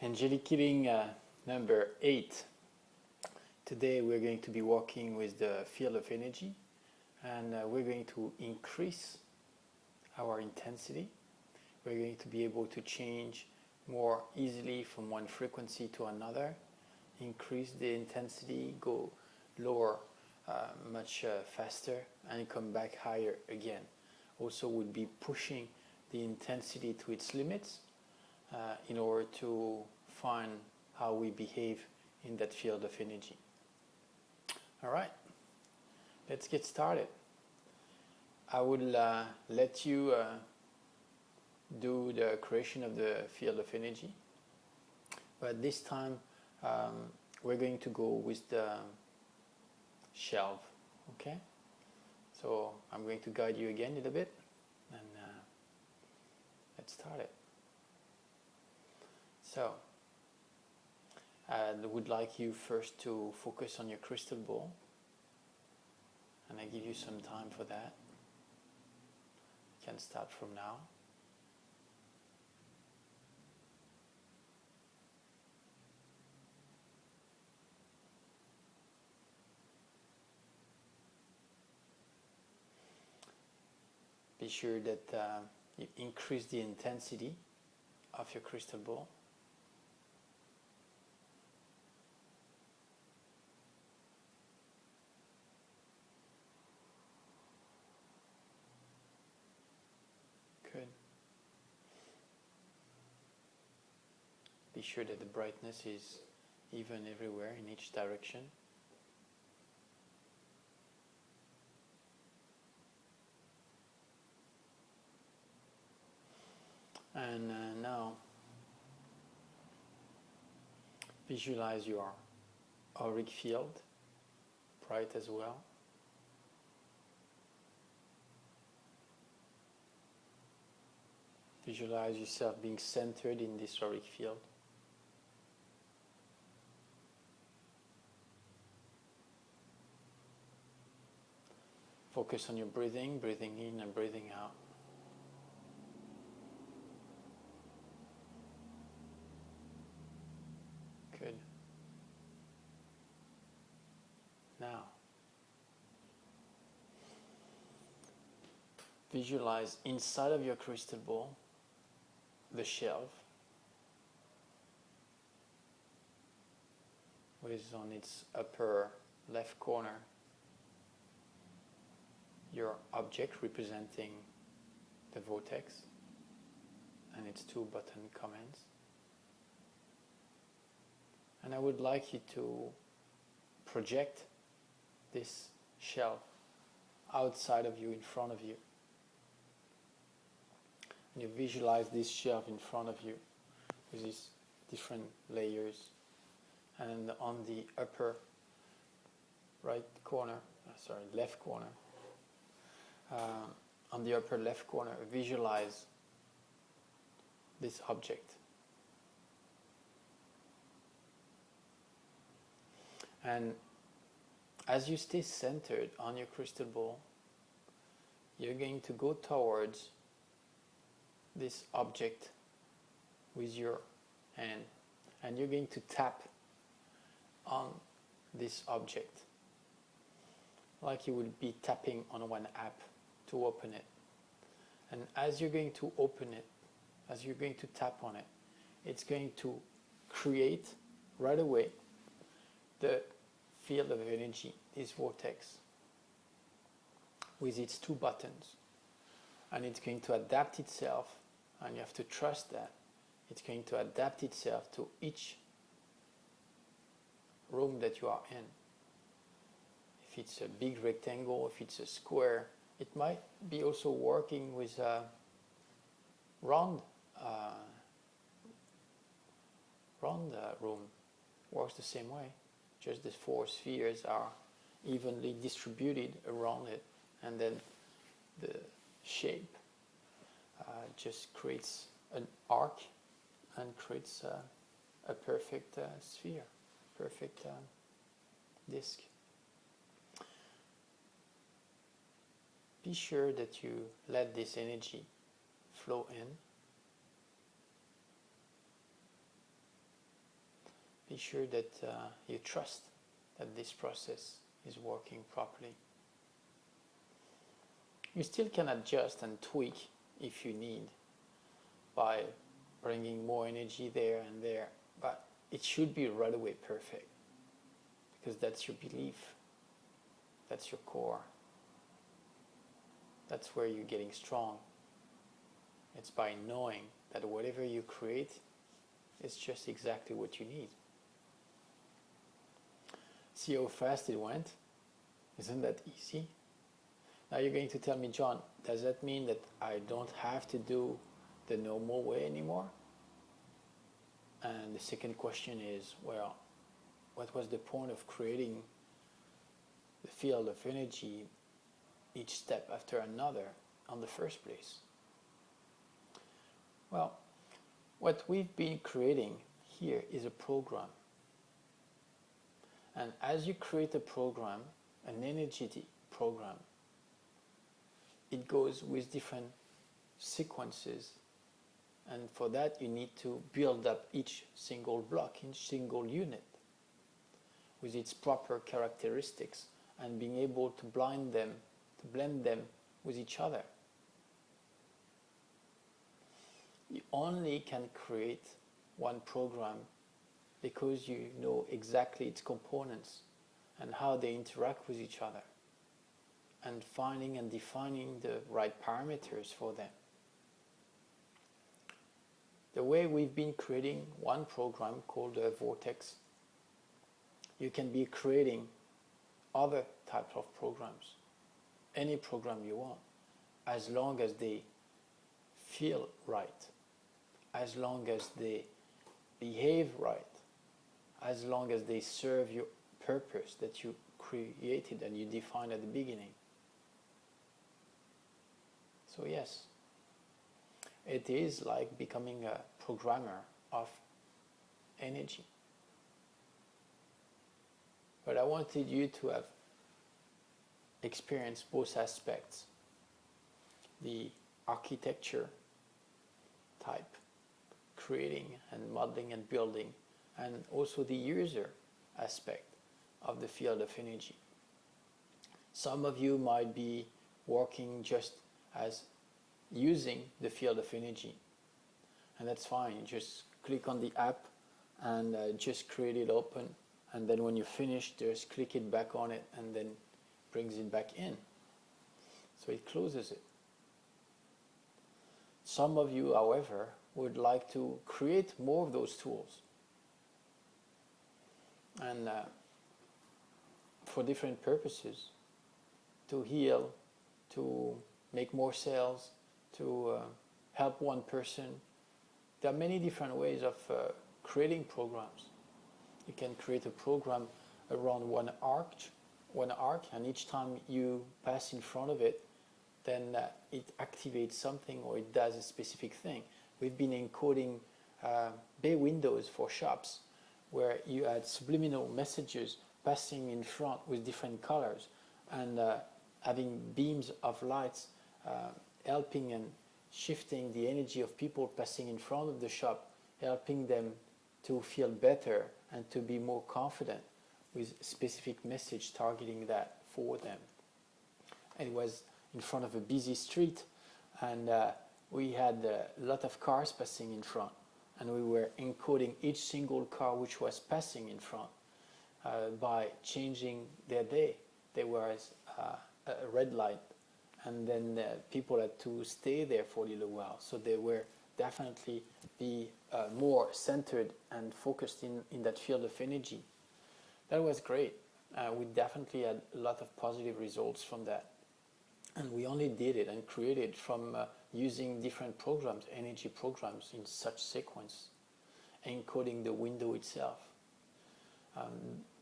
Angelic healing number 8. Today we're going to be working with the field of energy, and we're going to increase our intensity. We're going to be able to change more easily from one frequency to another, increase the intensity, go lower much faster, and come back higher again. Also, we'll be pushing the intensity to its limits in order to find how we behave in that field of energy. All right, let's get started. I will let you do the creation of the field of energy, but this time we're going to go with the shelf. Okay, so I'm going to guide you again a little bit, and let's start it. So I would like you first to focus on your crystal ball, and I give you some time for that. You can start from now. Be sure that you increase the intensity of your crystal ball. Good. Be sure that the brightness is even everywhere in each direction. And now visualize your auric field, bright as well. Visualize yourself being centered in this auric field. Focus on your breathing, breathing in and breathing out. Good. Now, visualize inside of your crystal ball the shelf with on its upper left corner your object representing the vortex and its two button commands. And I would like you to project this shelf outside of you, in front of you. And you visualize this shelf in front of you with these different layers. And on the upper left corner, on the upper left corner, visualize this object. And as you stay centered on your crystal ball, you're going to go towards this object with your hand, and you're going to tap on this object like you would be tapping on one app to open it. And as you're going to open it, as you're going to tap on it, it's going to create right away the field of energy, this vortex, with its two buttons. And it's going to adapt itself, and you have to trust that it's going to adapt itself to each room that you are in. If it's a big rectangle, if it's a square, it might be also working with a round room. Works the same way. Just the four spheres are evenly distributed around it, and then the shape just creates an arc and creates a perfect sphere, perfect disc. Be sure that you let this energy flow in be sure that you trust that this process is working properly. You still can adjust and tweak if you need by bringing more energy there and there, but it should be right away perfect, because that's your belief, that's your core, that's where you're getting strong. It's by knowing that whatever you create is just exactly what you need. See how fast it went? Isn't that easy? Now you're going to tell me, John, does that mean that I don't have to do the normal way anymore? And the second question is, well, what was the point of creating the field of energy each step after another in the first place? Well, what we've been creating here is a program. And as you create a program, an energy program, it goes with different sequences. And for that, you need to build up each single block, each single unit with its proper characteristics and being able to blend them with each other. You only can create one program because you know exactly its components and how they interact with each other, and finding and defining the right parameters for them. The way we've been creating one program called Vortex, you can be creating other types of programs, any program you want, as long as they feel right, as long as they behave right, as long as they serve your purpose that you created and you defined at the beginning. So yes, it is like becoming a programmer of energy. But I wanted you to have experienced both aspects, the architecture type, creating and modeling and building, and also the user aspect of the field of energy. Some of you might be working just as using the field of energy, and that's fine. You just click on the app and just create it open, and then when you finish, just click it back on it and then brings it back in. So it closes it. Some of you, however, would like to create more of those tools, and for different purposes, to heal, to make more sales, to help one person. There are many different ways of creating programs. You can create a program around one arc, and each time you pass in front of it, then it activates something or it does a specific thing. We've been encoding bay windows for shops where you had subliminal messages passing in front with different colors, and having beams of lights helping and shifting the energy of people passing in front of the shop, helping them to feel better and to be more confident with specific message targeting that for them. And it was in front of a busy street, and we had a lot of cars passing in front, and we were encoding each single car which was passing in front by changing their day. There was a red light, and then people had to stay there for a little while, so they were definitely be more centered and focused in that field of energy. That was great. We definitely had a lot of positive results from that. And we only did it and created from using different programs, energy programs in such sequence, encoding the window itself.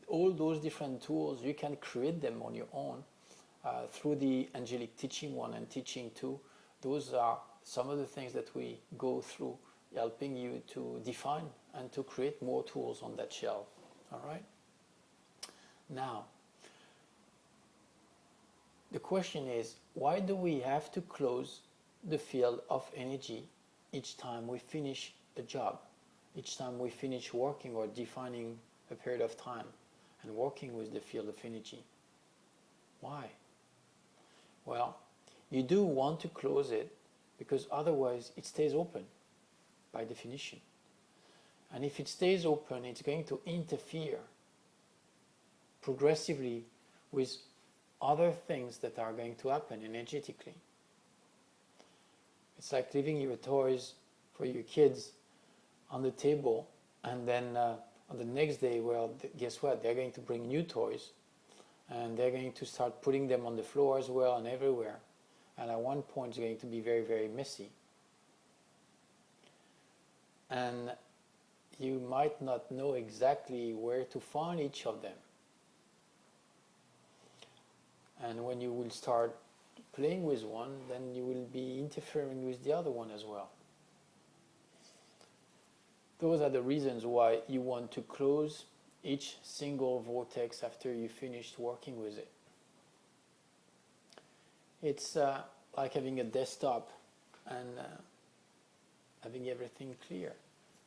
All those different tools, you can create them on your own through the Angelic Teaching 1 and Teaching 2. Those are some of the things that we go through, helping you to define and to create more tools on that shelf. All right? Now, the question is, why do we have to close the field of energy each time we finish a job? each time we finish working or defining a period of time and working with the field of energy. Why? Well, you do want to close it because otherwise it stays open by definition. And if it stays open, it's going to interfere progressively with other things that are going to happen energetically. It's like leaving your toys for your kids on the table, and then on the next day, well, guess what? They're going to bring new toys, and they're going to start putting them on the floor as well and everywhere. And at one point, it's going to be very, very messy. And you might not know exactly where to find each of them. And when you will start playing with one, then you will be interfering with the other one as well. Those are the reasons why you want to close each single vortex after you finished working with it. It's like having a desktop and having everything clear.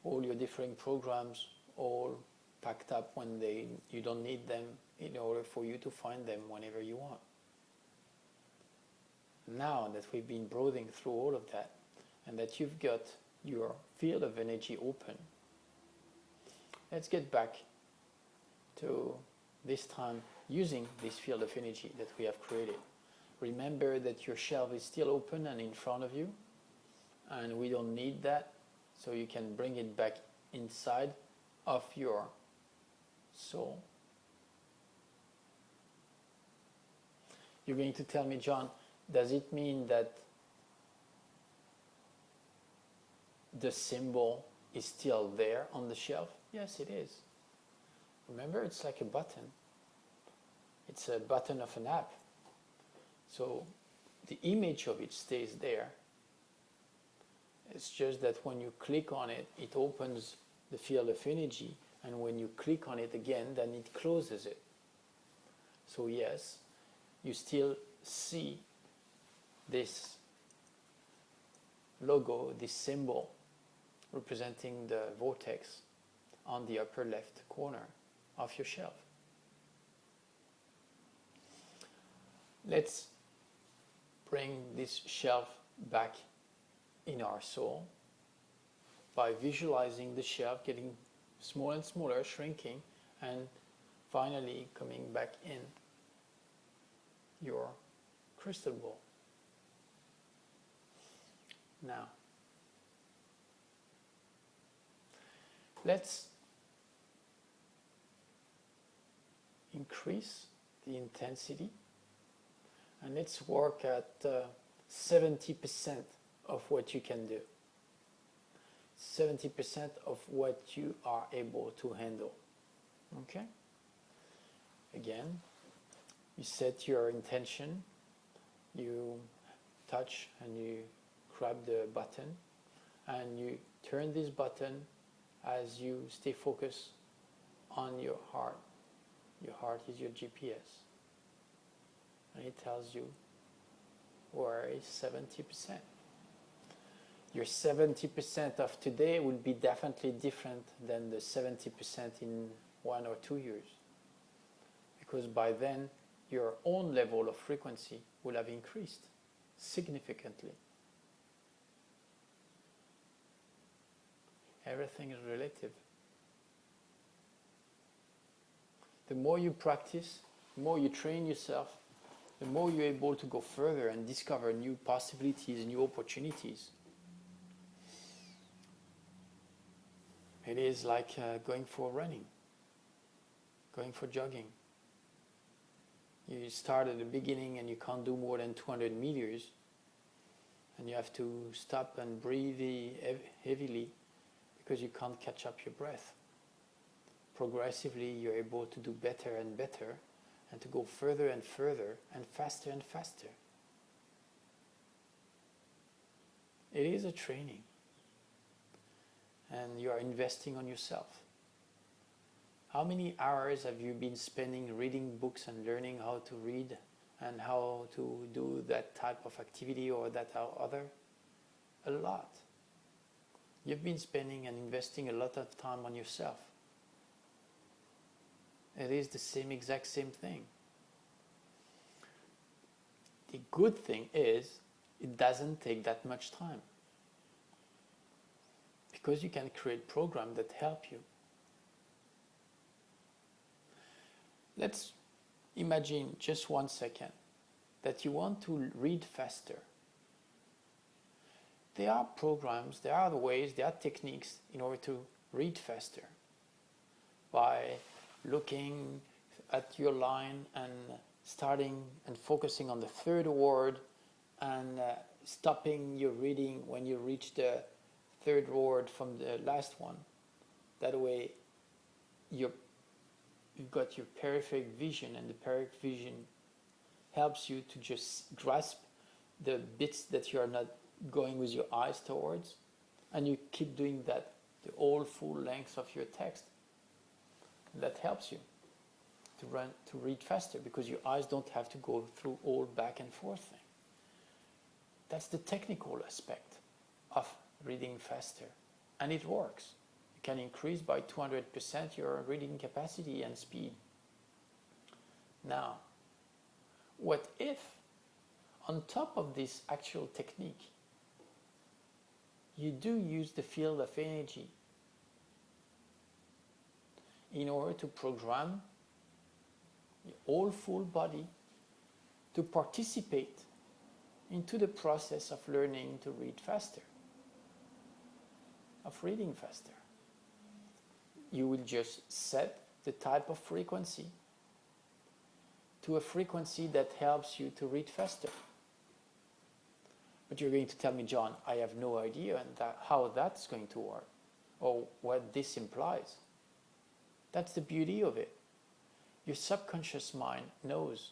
All your different programs all packed up when you don't need them in order for you to find them whenever you want. Now that we've been browsing through all of that and that you've got your field of energy open, let's get back to this time using this field of energy that we have created. Remember that your shelf is still open and in front of you, and we don't need that, so you can bring it back inside of your soul. You're going to tell me, John, does it mean that the symbol is still there on the shelf? Yes, it is. Remember, it's like a button. It's a button of an app. So the image of it stays there. It's just that when you click on it, it opens the field of energy, and when you click on it again, then it closes it. So yes, you still see this logo, this symbol representing the vortex on the upper left corner of your shelf. Let's bring this shelf back in our soul by visualizing the shelf getting smaller and smaller, shrinking, and finally coming back in your crystal ball. Now, let's increase the intensity, and let's work at 70% of what you can do. 70% of what you are able to handle. Okay? Again, you set your intention, you touch and you grab the button, and you turn this button as you stay focused on your heart. Your heart is your GPS, and it tells you where is 70%. Your 70% of today will be definitely different than the 70% in 1 or 2 years, because by then your own level of frequency will have increased significantly. Everything is relative. The more you practice, the more you train yourself, the more you're able to go further and discover new possibilities, new opportunities. It is like going for running, going for jogging. You start at the beginning and you can't do more than 200 meters, and you have to stop and breathe heavily because you can't catch up your breath. Progressively, you're able to do better and better, and to go further and further and faster and faster. It is a training, and you are investing on yourself. How many hours have you been spending reading books and learning how to read and how to do that type of activity or that other? A lot. You've been spending and investing a lot of time on yourself. It is the exact same thing. The good thing is it doesn't take that much time, because you can create programs that help you. Let's imagine just 1 second that you want to read faster. There are programs, there are ways, there are techniques in order to read faster by looking at your line and starting and focusing on the third word and stopping your reading when you reach the third word from the last one. That way you've got your peripheral vision, and the peripheral vision helps you to just grasp the bits that you are not going with your eyes towards, and you keep doing that the whole full length of your text. That helps you to read faster, because your eyes don't have to go through all back and forth thing. That's the technical aspect of reading faster, and it works. You can increase by 200% your reading capacity and speed. Now, what if on top of this actual technique you do use the field of energy in order to program your whole full body to participate into the process of learning to read faster, of reading faster? You will just set the type of frequency to a frequency that helps you to read faster. But you're going to tell me, John, I have no idea how that's going to work, or what this implies. That's the beauty of it. Your subconscious mind knows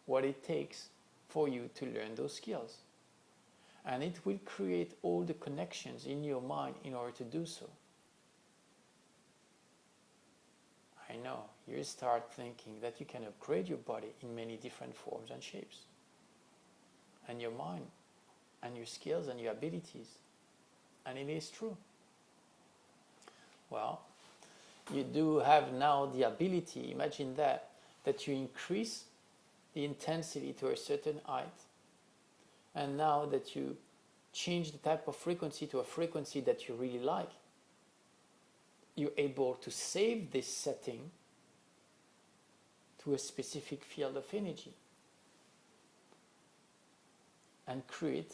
what it takes for you to learn those skills. And it will create all the connections in your mind in order to do so. I know, you start thinking that you can upgrade your body in many different forms and shapes, and your mind, and your skills, and your abilities. And it is true. Well, you do have now the ability, imagine that you increase the intensity to a certain height, and now that you change the type of frequency to a frequency that you really like, you're able to save this setting to a specific field of energy and create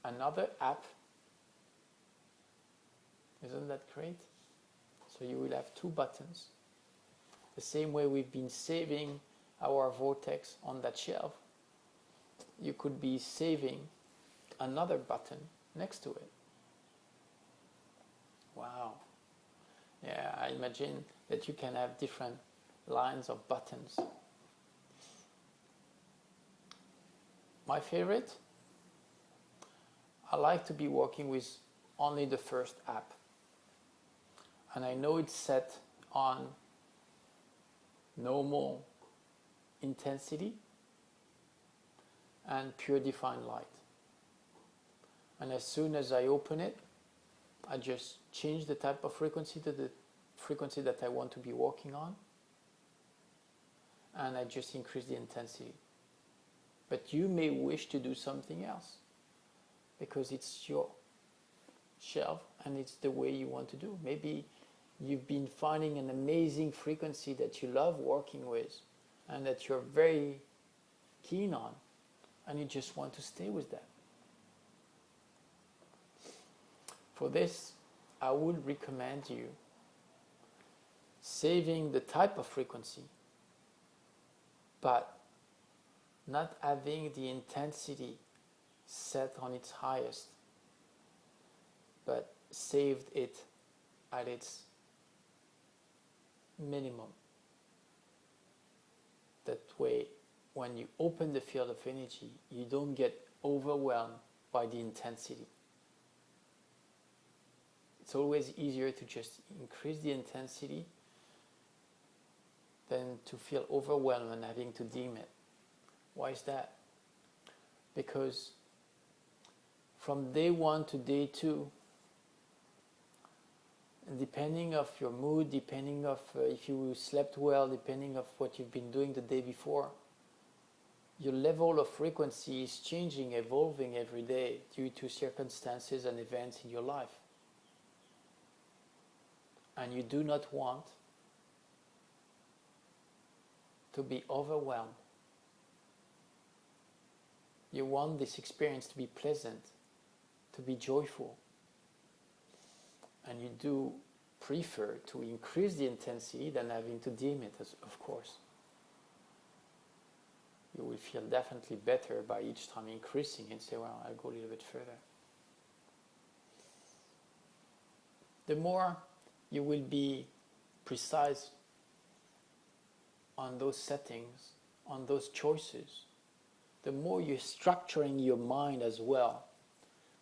another app. Isn't that great? So you will have 2 buttons. The same way we've been saving our Vortex on that shelf, you could be saving another button next to it. Wow. Yeah, I imagine that you can have different lines of buttons. My favorite, I like to be working with only the first app. And I know it's set on normal intensity and pure defined light. And as soon as I open it, I just change the type of frequency to the frequency that I want to be working on, and I just increase the intensity. But you may wish to do something else, because it's your shelf and it's the way you want to do. Maybe you've been finding an amazing frequency that you love working with and that you're very keen on, and you just want to stay with that. For this, I would recommend you saving the type of frequency, but not having the intensity set on its highest, but saved it at its minimum. That way, when you open the field of energy, you don't get overwhelmed by the intensity. It's always easier to just increase the intensity than to feel overwhelmed and having to dim it. Why is that? Because from day 1 to day 2, depending of your mood, depending of if you slept well, depending of what you've been doing the day before, your level of frequency is changing, evolving every day due to circumstances and events in your life. And you do not want to be overwhelmed. You want this experience to be pleasant, to be joyful. And you do prefer to increase the intensity than having to dim it, of course. You will feel definitely better by each time increasing and say, well, I'll go a little bit further. The more you will be precise on those settings, on those choices, the more you're structuring your mind as well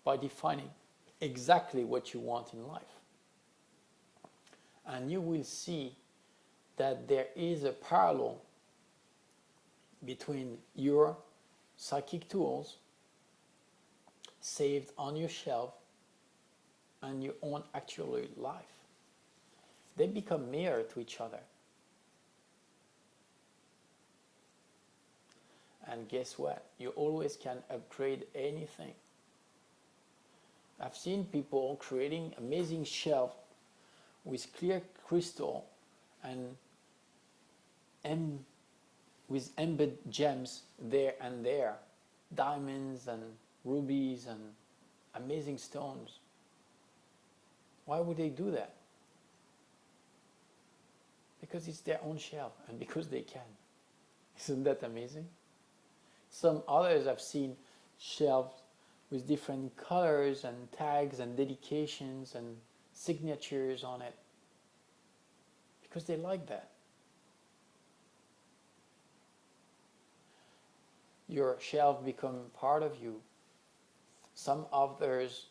by defining exactly what you want in life. And you will see that there is a parallel between your psychic tools saved on your shelf and your own actual life. They become mirror to each other. And guess what? You always can upgrade anything. I've seen people creating amazing shelves with clear crystal and with embedded gems there and there, diamonds and rubies and amazing stones. Why would they do that? Because it's their own shelf and because they can. Isn't that amazing? Some others I've seen shelves with different colors and tags and dedications and signatures on it because they like that. Your shelf become part of you. Some others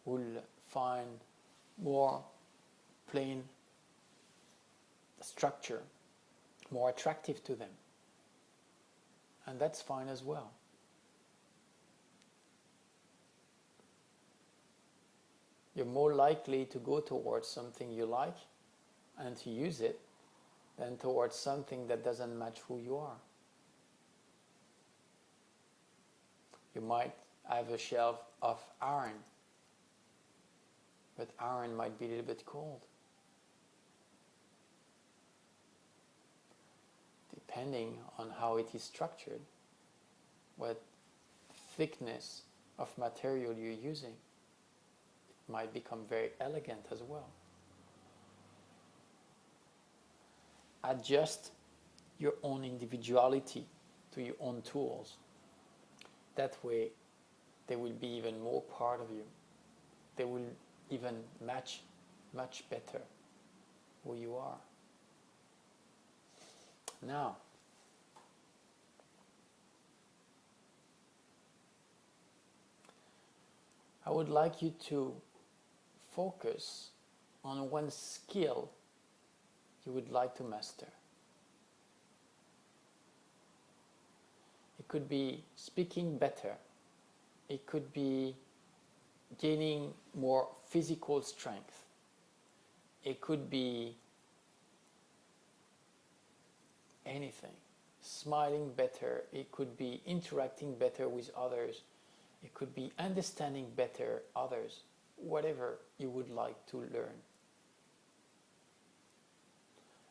will find more plain structure more attractive to them. And that's fine as well. You're more likely to go towards something you like and to use it than towards something that doesn't match who you are. You might have a shelf of iron, but iron might be a little bit cold. Depending on how it is structured, what thickness of material you're using, it might become very elegant as well. Adjust your own individuality to your own tools. That way, they will be even more part of you. They will even match much better who you are. Now, I would like you to focus on one skill you would like to master. It could be speaking better. It could be gaining more physical strength. It could be anything. Smiling better. It could be interacting better with others. It could be understanding better others. Whatever you would like to learn.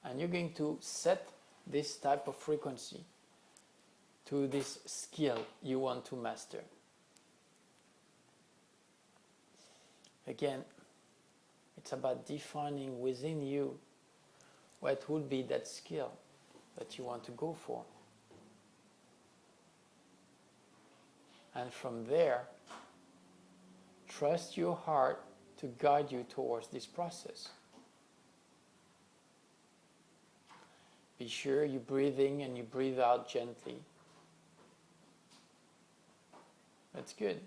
And you're going to set this type of frequency to this skill you want to master. Again, it's about defining within you what would be that skill that you want to go for. And from there, trust your heart to guide you towards this process. Be sure you breathe in and you breathe out gently. That's good.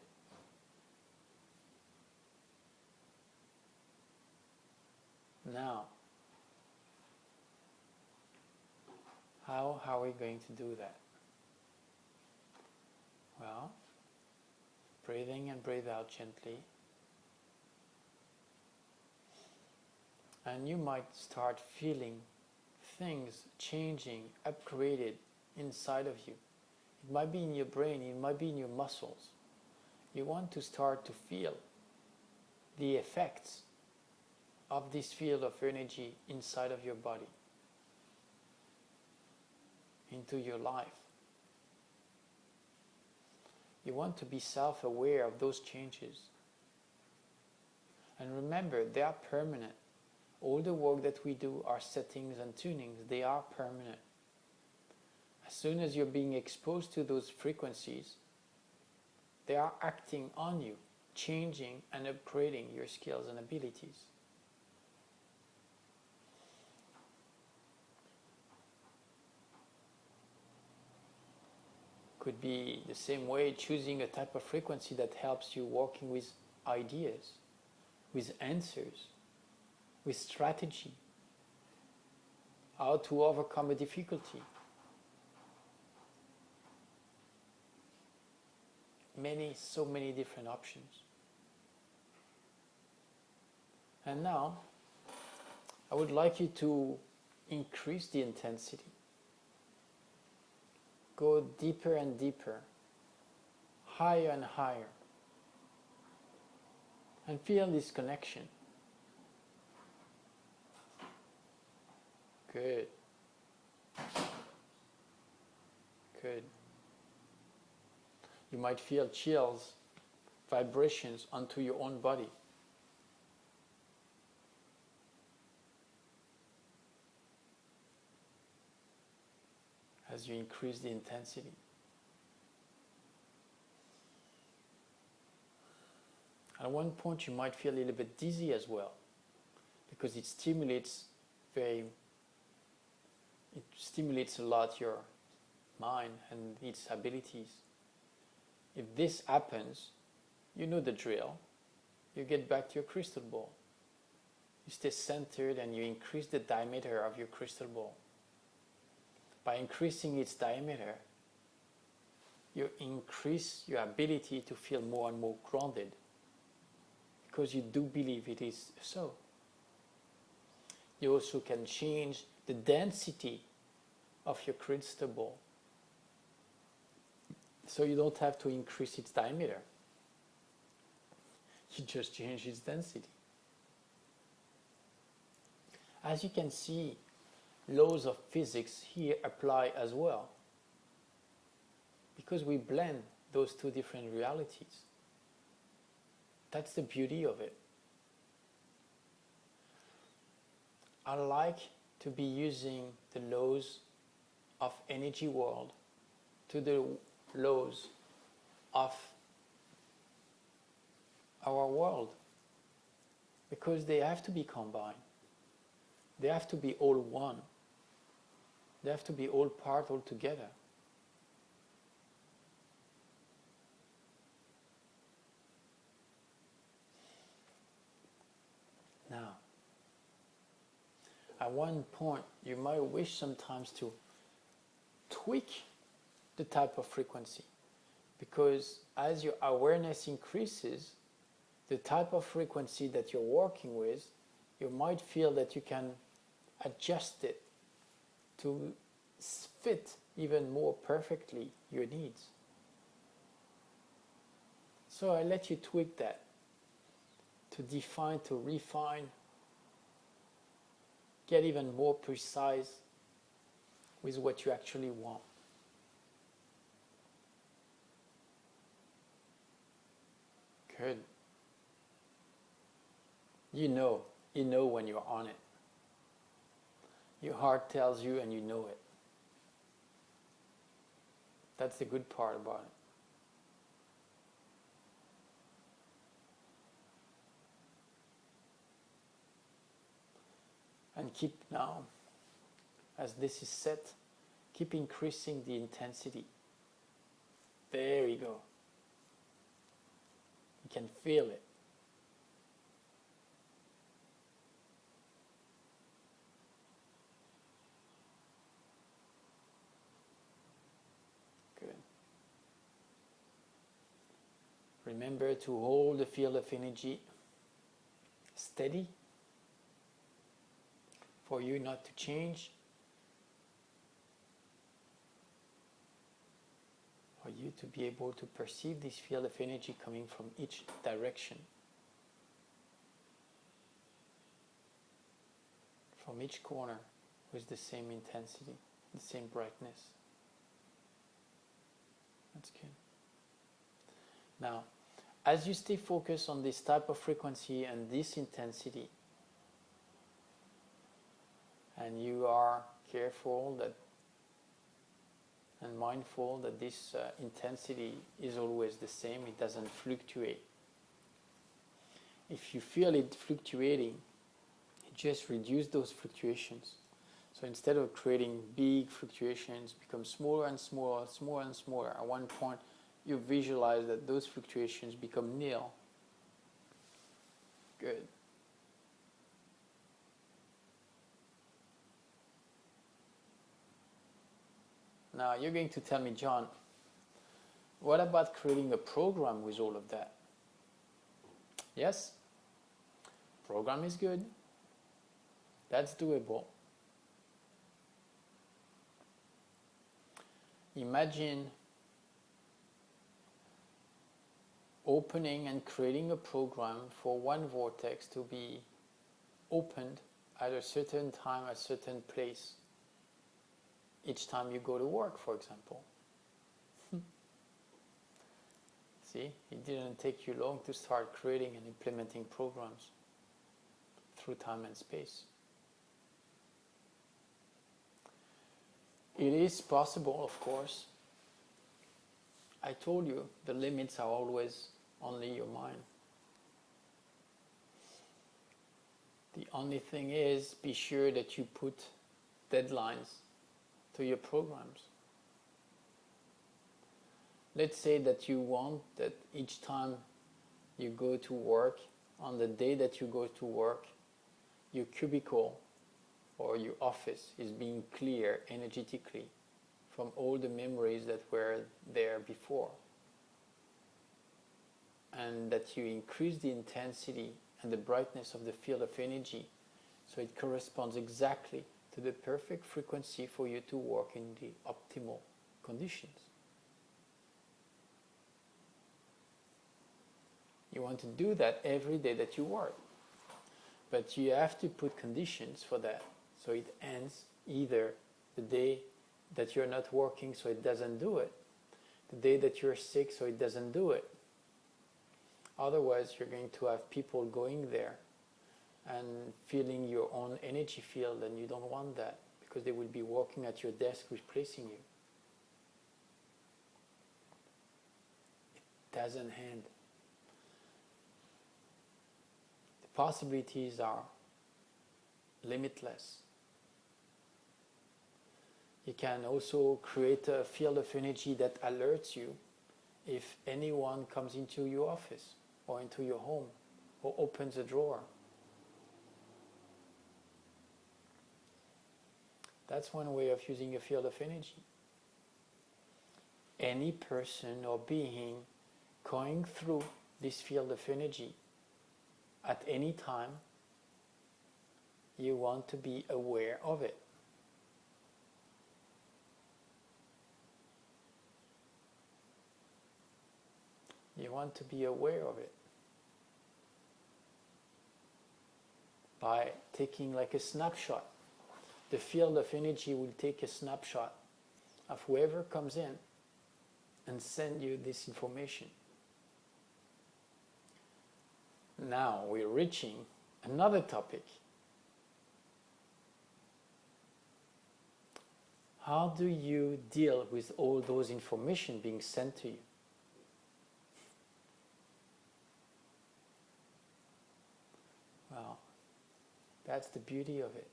Now, how are we going to do that? Well, breathe in and breathe out gently. And you might start feeling things changing, upgraded inside of you. It might be in your brain, it might be in your muscles. You want to start to feel the effects of this field of energy inside of your body, into your life. You want to be self-aware of those changes. And remember, they are permanent. All the work that we do, our settings and tunings, they are permanent. As soon as you're being exposed to those frequencies, they are acting on you, changing and upgrading your skills and abilities. Could be the same way, choosing a type of frequency that helps you working with ideas, with answers, with strategy, how to overcome a difficulty. So many different options. And now, I would like you to increase the intensity. Go deeper and deeper, higher and higher, and feel this connection. Good. Good. You might feel chills, vibrations onto your own body. As you increase the intensity. At one point you might feel a little bit dizzy as well, because it stimulates a lot your mind and its abilities. If this happens, you know the drill. You get back to your crystal ball. You stay centered and you increase the diameter of your crystal ball. By increasing its diameter, you increase your ability to feel more and more grounded, because you do believe it is so. You also can change the density of your crystal ball, so you don't have to increase its diameter. You just change its density. As you can see, laws of physics here apply as well, because we blend those two different realities. That's the beauty of it. I like to be using the laws of energy world to the laws of our world, because they have to be combined. They have to be all one. They have to be all part, all together. Now, at one point, you might wish sometimes to tweak the type of frequency, because as your awareness increases, the type of frequency that you're working with, you might feel that you can adjust it to fit even more perfectly your needs. So I let you tweak that to define, to refine, get even more precise with what you actually want. Good. You know when you're on it. Your heart tells you and you know it. That's the good part about it. And keep now, as this is set, keep increasing the intensity. There you go. You can feel it. Good. Remember to hold the field of energy steady for you not to change, for you to be able to perceive this field of energy coming from each direction, from each corner, with the same intensity, the same brightness. That's good. Now, as you stay focused on this type of frequency and this intensity, and you are careful that and mindful that this intensity is always the same, it doesn't fluctuate. If you feel it fluctuating, just reduce those fluctuations. So instead of creating big fluctuations, become smaller and smaller, smaller and smaller. At one point, you visualize that those fluctuations become nil. Good. Now you're going to tell me, John, what about creating a program with all of that? Yes, program is good. That's doable. Imagine opening and creating a program for one vortex to be opened at a certain time, at a certain place, each time you go to work, for example. See, it didn't take you long to start creating and implementing programs through time and space. It is possible, of course. I told you, the limits are always only your mind. The only thing is, be sure that you put deadlines to your programs. Let's say that you want that each time you go to work, on the day that you go to work, your cubicle or your office is being clear energetically from all the memories that were there before. And that you increase the intensity and the brightness of the field of energy so it corresponds exactly to the perfect frequency for you to work in the optimal conditions. You want to do that every day that you work. But you have to put conditions for that. So it ends either the day that you're not working so it doesn't do it, the day that you're sick so it doesn't do it. Otherwise you're going to have people going there and feeling your own energy field, and you don't want that because they will be working at your desk replacing you. It doesn't end. The possibilities are limitless. You can also create a field of energy that alerts you if anyone comes into your office or into your home or opens a drawer. That's one way of using a field of energy. Any person or being going through this field of energy at any time, you want to be aware of it. You want to be aware of it by taking like a snapshot. The field of energy will take a snapshot of whoever comes in and send you this information. Now we're reaching another topic. How do you deal with all those information being sent to you? Well, that's the beauty of it.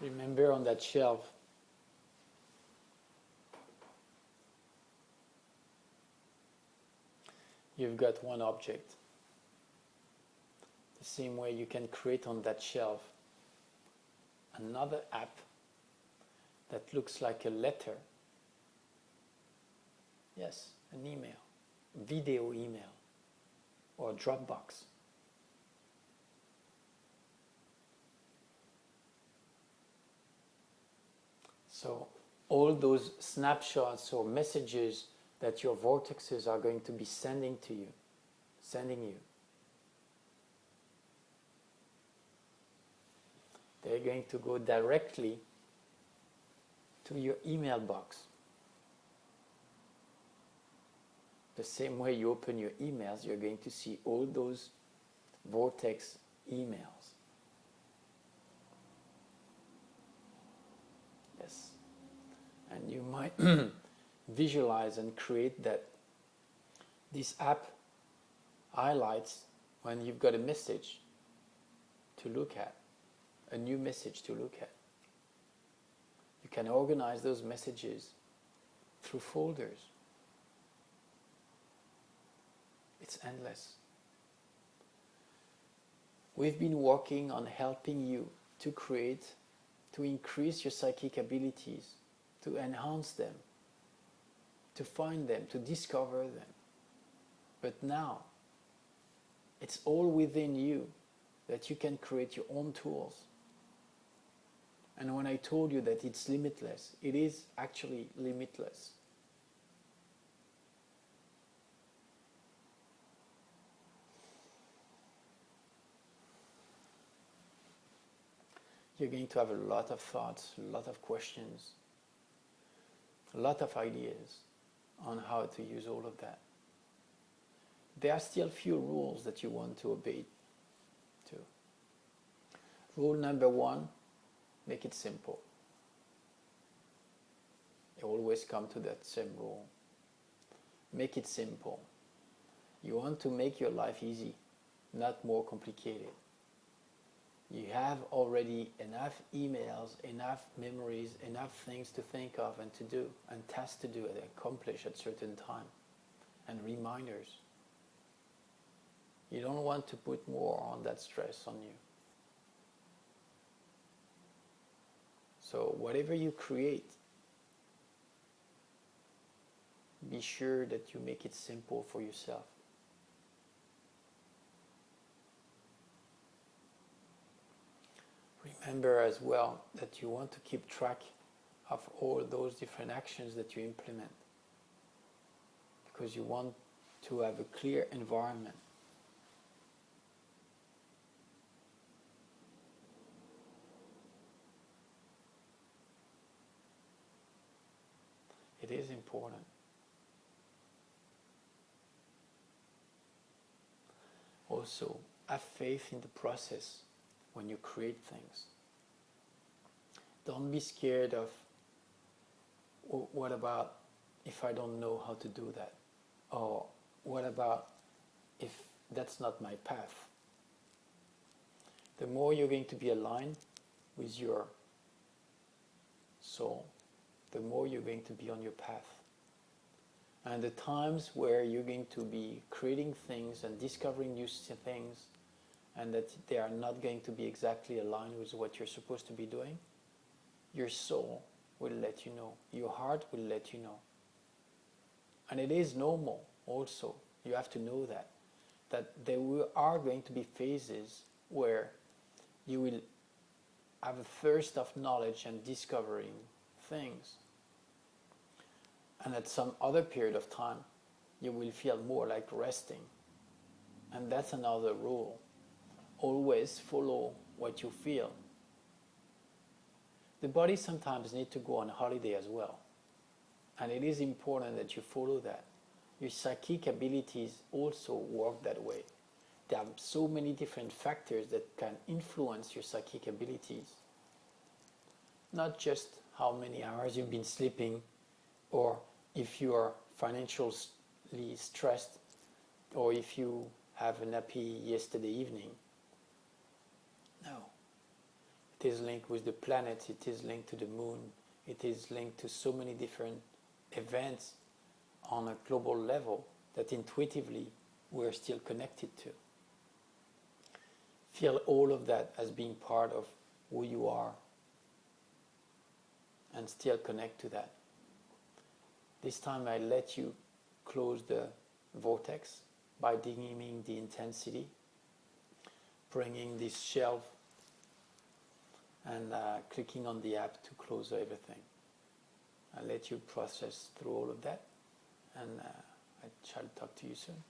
Remember on that shelf, you've got one object. The same way you can create on that shelf another app that looks like a letter. Yes, an email, video email, or Dropbox. So all those snapshots or messages that your vortexes are going to be sending you, they're going to go directly to your email box. The same way you open your emails, you're going to see all those vortex emails. Yes. And you might visualize and create that this app highlights when you've got a message to look at, a new message to look at. You can organize those messages through folders. It's endless. We've been working on helping you to increase your psychic abilities, to enhance them, to find them, to discover them. But now, it's all within you that you can create your own tools. And when I told you that it's limitless, it is actually limitless. You're going to have a lot of thoughts, a lot of questions, a lot of ideas on how to use all of that. There are still few rules that you want to obey to. Rule number 1, make it simple. You always come to that same rule. Make it simple. You want to make your life easy, not more complicated. You have already enough emails, enough memories, enough things to think of and to do, and tasks to do and accomplish at certain time, and reminders. You don't want to put more on that stress on you. So whatever you create, be sure that you make it simple for yourself. Remember as well that you want to keep track of all those different actions that you implement, because you want to have a clear environment. It is important. Also, have faith in the process when you create things. Don't be scared of, what about if I don't know how to do that? Or what about if that's not my path? The more you're going to be aligned with your soul, the more you're going to be on your path. And the times where you're going to be creating things and discovering new things, and that they are not going to be exactly aligned with what you're supposed to be doing, your soul will let you know. Your heart will let you know. And it is normal also. You have to know that there are going to be phases where you will have a thirst of knowledge and discovering things. And at some other period of time, you will feel more like resting. And that's another rule. Always follow what you feel. The body sometimes needs to go on holiday as well. And it is important that you follow that. Your psychic abilities also work that way. There are so many different factors that can influence your psychic abilities. Not just how many hours you've been sleeping, or if you are financially stressed, or if you have a happy yesterday evening. No. It is linked with the planet, it is linked to the moon, it is linked to so many different events on a global level that intuitively we're still connected to. Feel all of that as being part of who you are and still connect to that. This time I let you close the vortex by dimming the intensity, bringing this shelf and clicking on the app to close everything. I'll let you process through all of that, and I shall talk to you soon.